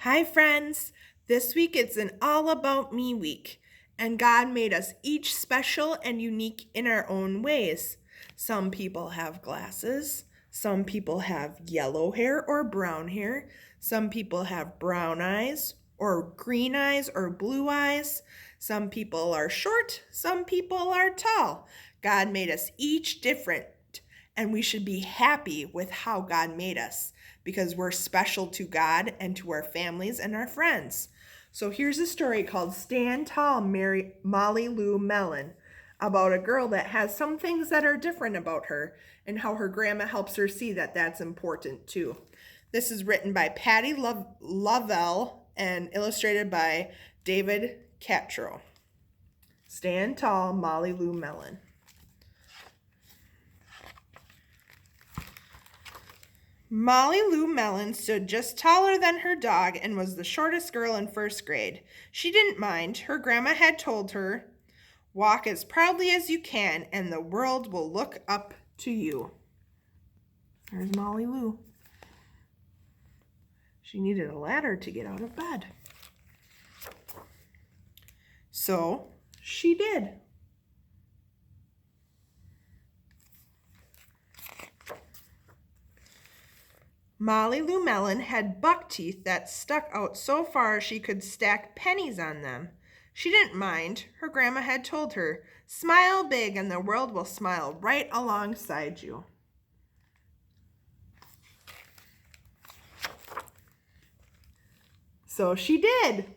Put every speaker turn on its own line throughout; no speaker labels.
Hi, friends. This week it's an All About Me week, and God made us each special and unique in our own ways. Some people have glasses, some people have yellow hair or brown hair, some people have brown eyes or green eyes or blue eyes. Some people are short, some people are tall. God made us each different, and we should be happy with how God made us because we're special to God and to our families and our friends. So here's a story called Stand Tall, Molly Lou Melon, about a girl that has some things that are different about her and how her grandma helps her see that that's important too. This is written by Patty Lovell and illustrated by David Cattrow. Stand Tall, Molly Lou Melon. Molly Lou Melon stood just taller than her dog and was the shortest girl in first grade. She didn't mind. Her grandma had told her, "Walk as proudly as you can, and the world will look up to you." There's Molly Lou. She needed a ladder to get out of bed. So she did. Molly Lou Melon had buck teeth that stuck out so far she could stack pennies on them. She didn't mind. Her grandma had told her, "Smile big and the world will smile right alongside you." So she did.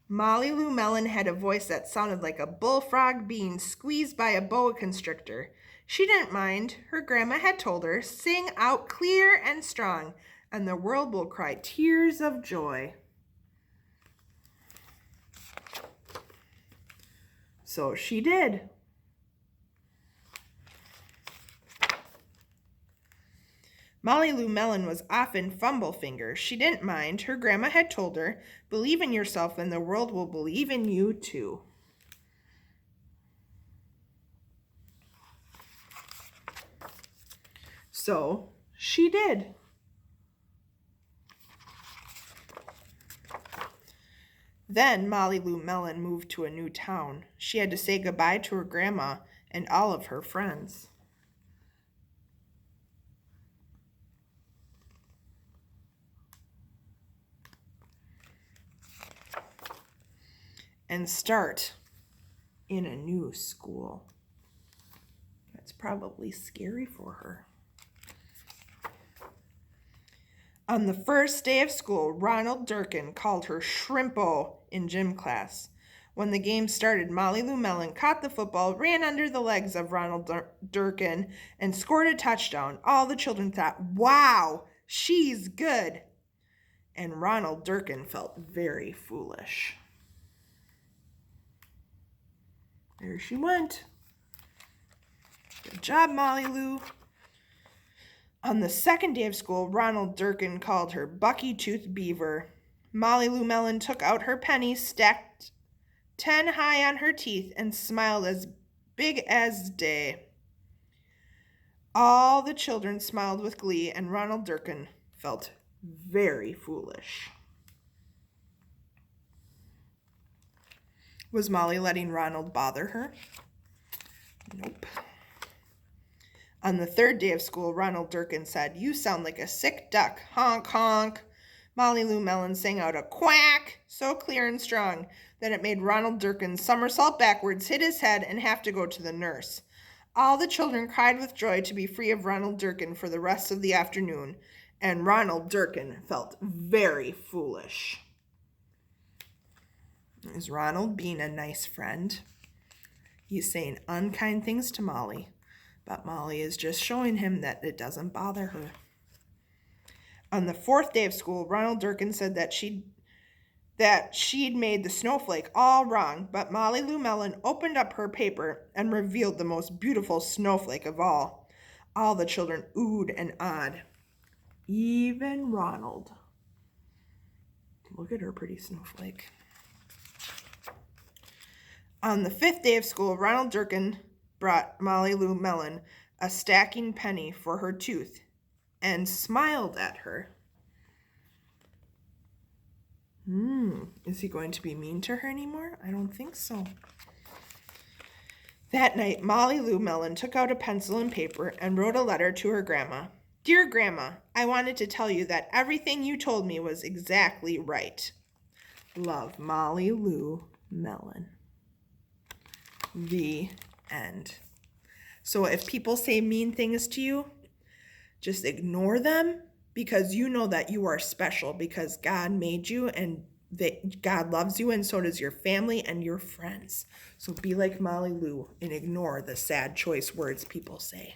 Molly Lou Melon had a voice that sounded like a bullfrog being squeezed by a boa constrictor. She didn't mind. Her grandma had told her, "Sing out clear and strong, and the world will cry tears of joy." So she did. Molly Lou Melon was often Fumblefinger. She didn't mind. Her grandma had told her, "Believe in yourself and the world will believe in you too." So she did. Then Molly Lou Melon moved to a new town. She had to say goodbye to her grandma and all of her friends. And start in a new school. That's probably scary for her. On the first day of school, Ronald Durkin called her Shrimpo in gym class. When the game started, Molly Lou Melon caught the football, ran under the legs of Ronald Durkin, and scored a touchdown. All the children thought, "Wow, she's good." And Ronald Durkin felt very foolish. There she went. Good job, Molly Lou. On the second day of school, Ronald Durkin called her Bucky-Toothed Beaver. Molly Lou Melon took out her pennies, stacked 10 high on her teeth, and smiled as big as day. All the children smiled with glee, and Ronald Durkin felt very foolish. Was Molly letting Ronald bother her? Nope. On the third day of school, Ronald Durkin said, "You sound like a sick duck. Honk, honk." Molly Lou Melon sang out a quack so clear and strong that it made Ronald Durkin somersault backwards, hit his head, and have to go to the nurse. All the children cried with joy to be free of Ronald Durkin for the rest of the afternoon, and Ronald Durkin felt very foolish. Is Ronald being a nice friend? He's saying unkind things to Molly, but Molly is just showing him that it doesn't bother her. On the fourth day of school, Ronald Durkin said that she'd made the snowflake all wrong, but Molly Lou Melon opened up her paper and revealed the most beautiful snowflake of all. All the children oohed and awed. Even Ronald. Look at her pretty snowflake. On the fifth day of school, Ronald Durkin brought Molly Lou Melon a stacking penny for her tooth and smiled at her. Is he going to be mean to her anymore? I don't think so. That night, Molly Lou Melon took out a pencil and paper and wrote a letter to her grandma. Dear Grandma, I wanted to tell you that everything you told me was exactly right. Love, Molly Lou Melon. The end. So if people say mean things to you, just ignore them, because you know that you are special because God made you and that God loves you, and so does your family and your friends. So be like Molly Lou and ignore the sad choice words people say.